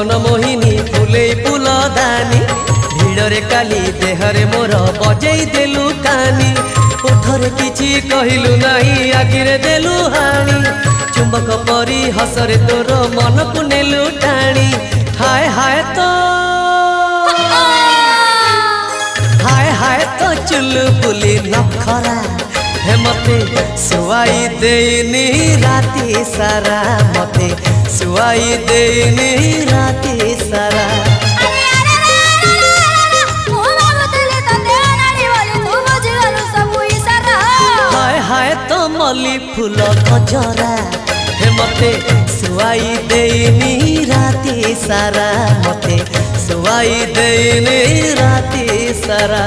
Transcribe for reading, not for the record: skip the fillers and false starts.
मन मोहिनी फुले फूल दानी भिड़े काली देहरे मोर बजई देलु कानी ओठरे किछि कहिलु नाही आगिरे देलु हाणी चुंबक परी हसरे तोर मन को नेलु टाणी हाय हाय तो चुलु बुली नखरा हे मते सुवाई देनी राती सारा मते सुवाई देनी राती सारा हाय हाय तो मल्ली फूल गजरा हे मते सुवाई देनी राती सारा मते सुवाई देनी राती सारा।